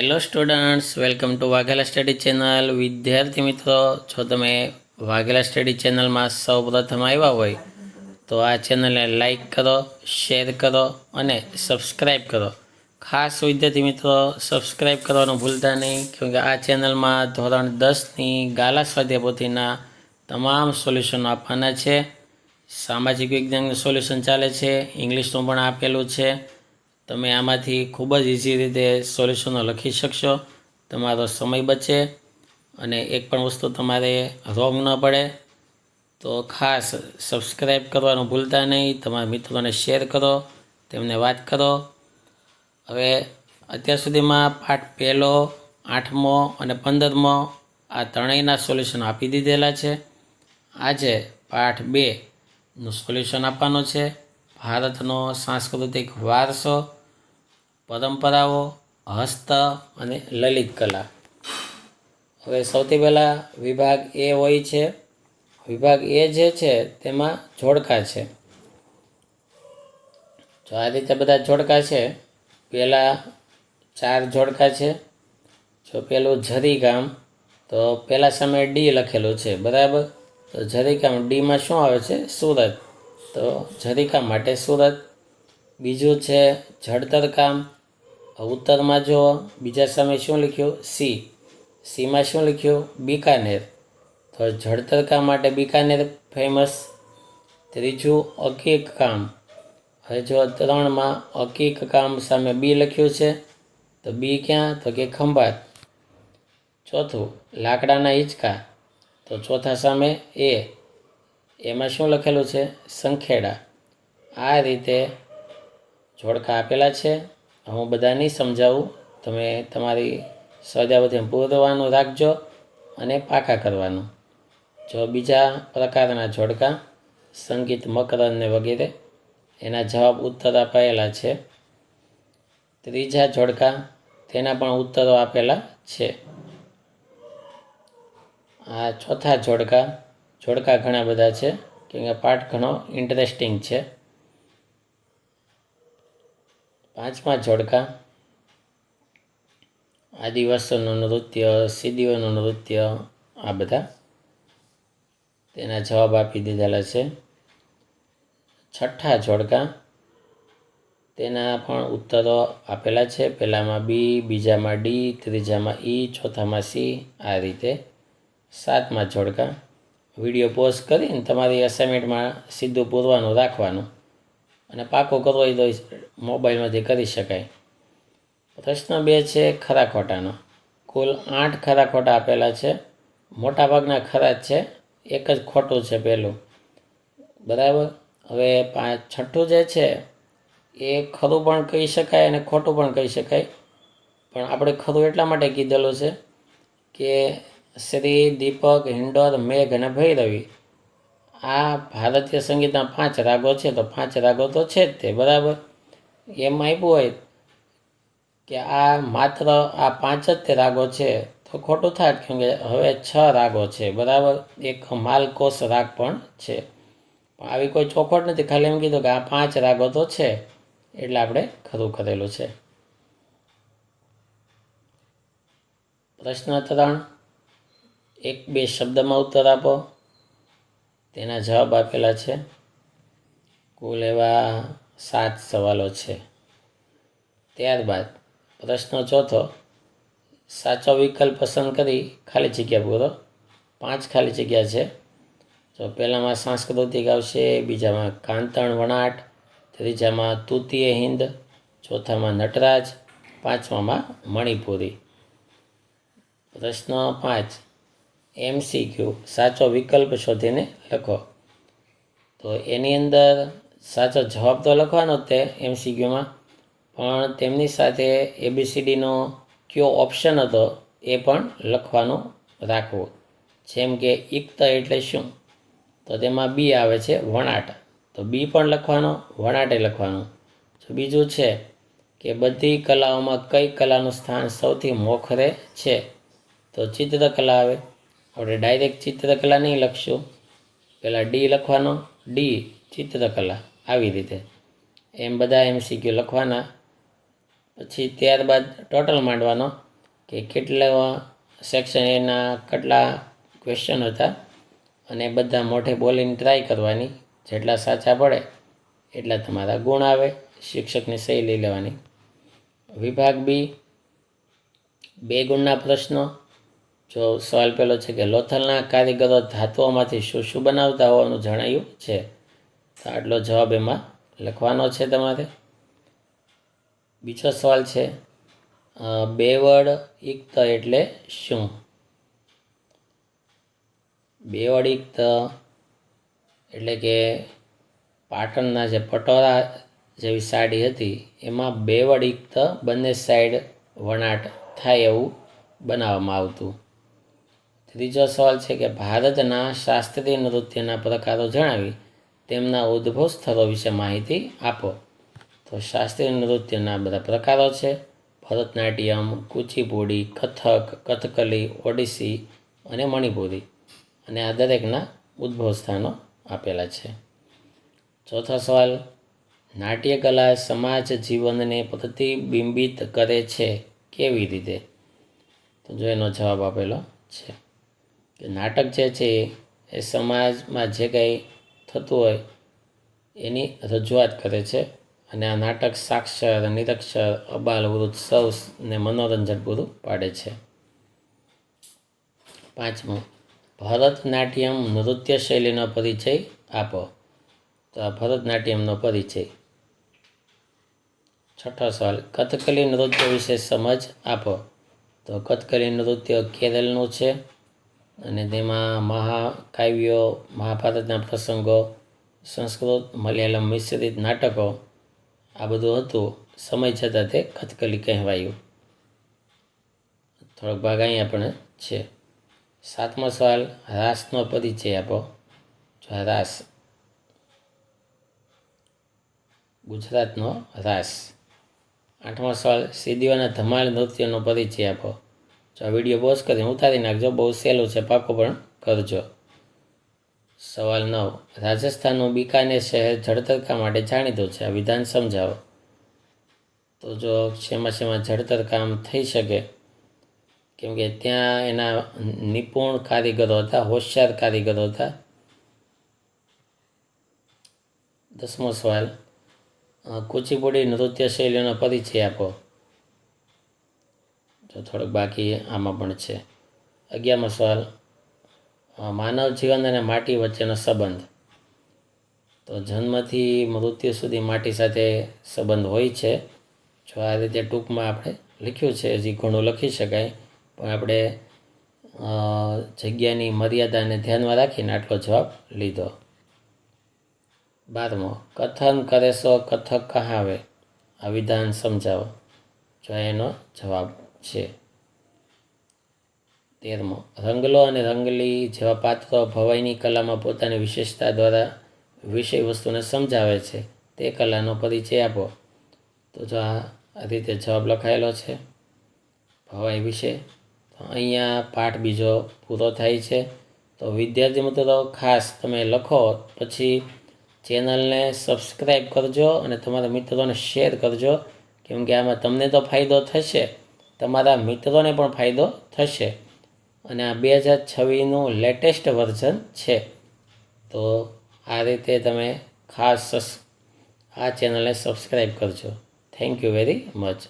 Hello students, welcome to Vaghela study channel. વિદ્યાર્થી મિત્રો, જો તમે વાઘેલા સ્ટડી ચેનલમાં સૌ પ્રથમ આવ્યા હોય તો આ ચેનલને લાઈક કરો, શેર કરો અને સબસ્ક્રાઈબ કરો. ખાસ વિદ્યાર્થી મિત્રો, સબસ્ક્રાઈબ કરવાનું ભૂલતા નહીં, કેમકે આ ચેનલમાં ધોરણ 10ની ગાલા સ્વાધ્યાય પોથીના તમામ સોલ્યુશનો આપવાના છે. સામાજિક વિજ્ઞાનનું સોલ્યુશન ચાલે છે, ઇંગ્લિશનું પણ આપેલું છે. તમે આમાંથી ખૂબ જ ઇઝી રીતે સોલ્યુશનો લખી શકશો. તમારો સમય બચે અને એક પણ વસ્તુ તમારે રોંગ ન પડે. તો ખાસ સબસ્ક્રાઈબ કરવાનું ભૂલતા નહીં. તમારા મિત્રોને શેર કરો, તેમને વાત કરો. હવે અત્યાર સુધીમાં પાઠ 1, 8મો અને 15મો આ ત્રણેયના સોલ્યુશન આપી દીધેલા છે. આજે પાઠ 2નું સોલ્યુશન આપવાનું છે. ભારતનો સાંસ્કૃતિક વારસો, પરંપરાઓ, હસ્ત અને લલિત કલા. હવે સૌથી પહેલાં વિભાગ એ હોય છે. વિભાગ એ જે છે તેમાં જોડકા છે. જો આ રીતે બધા જોડકા છે. પહેલાં 4 જોડકા છે. જો પેલું ઝરીગામ, તો પહેલા સામે ડી લખેલું છે, બરાબર. તો ઝરીગામ ડીમાં શું આવે છે? સુરત. તો ઝરીકામ માટે સુરત. બીજું છે જડતર કામ. ઉત્તરમાં જો બીજા સામે શું લખ્યું? સી. સીમાં શું લખ્યું? બિકાનેર. તો જડતર કામ માટે બિકાનેર ફેમસ. ત્રીજું અકીક કામ. હવે જો 3માં અકીક કામ સામે બી લખ્યું છે, તો બી ક્યાં? તો કે ખંભાત. ચોથું લાકડાના હિંચકા. તો ચોથા સામે એ. એમાં શું લખેલું છે? સંખેડા. આ રીતે જોડકા આપેલા છે. હું બધા નહીં સમજાવું, તમે તમારી સ્વાધ્યાય પૂરવાનું રાખજો અને પાકા કરવાનું. જો બીજા પ્રકારના જોડકા, સંગીત, મકરંદ ને વગેરે, એના જવાબ ઉત્તર અપાયેલા છે. ત્રીજા જોડકા, તેના પણ ઉત્તરો આપેલા છે. આ ચોથા જોડકા. જોડકા ઘણા બધા છે, કેમ કે પાઠ ઘણો ઇન્ટરેસ્ટિંગ છે. 5મા જોડકા, આદિવાસીઓનું નૃત્ય, સિદ્ધિઓનું નૃત્ય, આ બધા તેના જવાબ આપી દીધેલા છે. 6ઠા જોડકા, તેના પણ ઉત્તરો આપેલા છે. પહેલામાં બી, બીજામાં ડી, ત્રીજામાં ઈ, ચોથામાં સી, આ રીતે. 7મા જોડકા, વિડીયો પોઝ કરીને તમારી અસાઇનમેન્ટમાં સીધું પૂરવાનું રાખવાનું અને પાકો કરવો હોય તો મોબાઈલમાંથી કરી શકાય. પ્રશ્ન 2 છે ખરા ખોટાનો. કુલ 8 ખરા ખોટા આપેલા છે. મોટાભાગના ખરા જ છે, એક જ ખોટું છે પહેલું, બરાબર. હવે 6ઠું જે છે એ ખરું પણ કહી શકાય અને ખોટું પણ કહી શકાય. પણ આપણે ખરું એટલા માટે કીધેલું છે કે શ્રી, દીપક, હિંડોર, મેઘ અને ભૈરવી આ ભારતીય સંગીતના 5 રાગો છે. તો 5 રાગો તો છે જ તે, બરાબર. એમ આપ્યું હોય કે આ માત્ર આ 5 જ તે રાગો છે, તો ખોટું થાય, કેમ કે હવે 6 રાગો છે, બરાબર. એક માલકોસ રાગ પણ છે. પણ આવી કોઈ ચોખવટ નથી, ખાલી એમ કીધું કે આ 5 રાગો તો છે, એટલે આપણે ખરું કરેલું છે. પ્રશ્ન 3, 1-2 શબ્દમાં ઉત્તર આપો. તેના જવાબ આપેલા છે. કુલ એવા 7 સવાલો છે. ત્યારબાદ પ્રશ્ન 4, સાચો વિકલ્પ પસંદ કરી ખાલી જગ્યા પૂરો. 5 ખાલી જગ્યા છે. તો પહેલામાં સાંસ્કૃતિક આવશે, બીજામાં કાંતણ વણાટ, ત્રીજામાં તૃતીય હિન્દ, ચોથામાં નટરાજ, 5મામાં મણિપુરી. પ્રશ્ન 5, MCQ, સાચો વિકલ્પ શોધીને લખો. તો એની અંદર સાચો જવાબ તો લખવાનો જ તે MCQમાં, પણ તેમની સાથે ABCDનો કયો ઓપ્શન હતો એ પણ લખવાનું રાખવું. જેમ કે ઇક્ત એટલે શું? તો તેમાં બી આવે છે વણાટ, તો બી પણ લખવાનો, વણાટે લખવાનું. તો બીજું છે કે બધી કલાઓમાં કઈ કલાનું સ્થાન સૌથી મોખરે છે? તો ચિત્રકલા આવે. આપણે ડાયરેક્ટ ચિત્રકલા નહીં લખશું, પહેલાં ડી લખવાનો, ડી ચિત્રકલા, આવી રીતે એમ બધા MCQ લખવાના. પછી ત્યારબાદ ટોટલ માંડવાનો કે કેટલા સેક્શન એના કેટલા ક્વેશ્ચન હતા અને બધા મોઢે બોલીને ટ્રાય કરવાની. જેટલા સાચા પડે એટલા તમારા ગુણ આવે. શિક્ષકની સહી લઈ લેવાની. વિભાગ બી 2 ગુણના પ્રશ્નો. જો સવાલ પહેલો છે કે લોથલના કારીગરો ધાતુઓમાંથી શું શું બનાવતા હોવાનું જણાયું છે. તો આટલો જવાબ એમાં લખવાનો છે તમારે. બીજો સવાલ છે બેવડ ઇક્ત એટલે શું. બેવડ ઇક્ત એટલે કે પાટણના જે પટોળા જેવી સાડી હતી એમાં બેવડ ઇક્ત બંને સાઈડ વણાટ થાય એવું બનાવવામાં આવતું. ત્રીજો સવાલ છે કે ભારતના શાસ્ત્રીય નૃત્યના પ્રકારો જણાવી તેમના ઉદ્ભવ સ્થળો વિશે માહિતી આપો. તો શાસ્ત્રીય નૃત્યના બધા પ્રકારો છે ભરતનાટ્યમ, કુચીપુડી, કથક, કથકલી, ઓડિસી અને મણિપુરી. અને આ દરેકના ઉદ્ભવ સ્થાનો આપેલા છે. ચોથો સવાલ નાટ્યકલા સમાજ જીવનને પ્રતિબિંબિત કરે છે કેવી રીતે. તો જો એનો જવાબ આપેલો છે કે નાટક જે છે એ સમાજમાં જે કંઈ થતું હોય એની રજૂઆત કરે છે અને આ નાટક સાક્ષર, નિરક્ષર, અબાલ, વૃદ્ધ સૌને મનોરંજન પૂરું પાડે છે. 5મો ભરતનાટ્યમ નૃત્ય શૈલીનો પરિચય આપો. તો આ ભરતનાટ્યમનો પરિચય. 6થો સવાલ કથકલી નૃત્ય વિશે સમજ આપો. તો કથકલી નૃત્ય કેરળનું છે અને તેમાં મહાકાવ્યો, મહાભારતના પ્રસંગો, સંસ્કૃત મલયાલમ મિશ્રિત નાટકો આ બધું હતું. સમય જતાં તે કથકલી કહેવાયું. થોડોક ભાગ અહીંયા પણ છે. 7મો સવાલ રાસનો પરિચય આપો. જો રાસ ગુજરાતનો રાસ. 8મો સવાલ સીડીઓના ધમાલ નૃત્યનો પરિચય આપો. જો આ વિડીયો પોઝ કરી ઉતારી નાખજો, બહુ સહેલું છે, પાકો પણ કરજો. સવાલ 9 રાજસ્થાનનું બિકાનેર શહેર જળતરકા માટે જાણીતું છે. આ વિધાન સમજાવો. તો જો શેમાં જળતરકામ થઈ શકે કેમ કે ત્યાં એના નિપુણ કારીગરો હતા, હોશિયાર કારીગરો હતા. 10મો સવાલ કુચીપુડી નૃત્ય શૈલીનો પરિચય આપો. તો થોડુંક બાકી આમાં પણ છે. 11મો સવાલ માનવ જીવન અને માટી વચ્ચેનો સંબંધ. તો જન્મથી મૃત્યુ સુધી માટી સાથે સંબંધ હોય છે. જો આ રીતે ટૂંકમાં આપણે લખ્યું છે, હજી ઘણું લખી શકાય પણ આપણે જગ્યાની મર્યાદાને ધ્યાનમાં રાખીને આટલો જવાબ લીધો. 12મો કથન કરે સો કથક કહાવે. આ વિધાન સમજાવો. જો એનો જવાબ છે. 13મો રંગલો અને રંગલી જેવા પાત્રો ભવાઈની કલામાં પોતાની વિશેષતા દ્વારા વિષય વસ્તુને સમજાવે છે. તે કલાનો પરિચય આપો. તો જો આ રીતે જવાબ લખાયેલો છે ભવાઈ વિશે. તો અહીંયા પાઠ બીજો પૂરો થાય છે. તો વિદ્યાર્થી મિત્રો ખાસ તમે લખો પછી ચેનલને સબસ્ક્રાઈબ કરજો અને તમારા મિત્રોને શેર કરજો. કેમ કે આમાં તમને તો ફાયદો થશે, તમારા મિત્રોને પણ ફાયદો થશે. અને આ 2026નું લેટેસ્ટ વર્ઝન છે. તો આ રીતે તમે ખાસ આ ચેનલને સબસ્ક્રાઈબ કરજો. Thank you very much.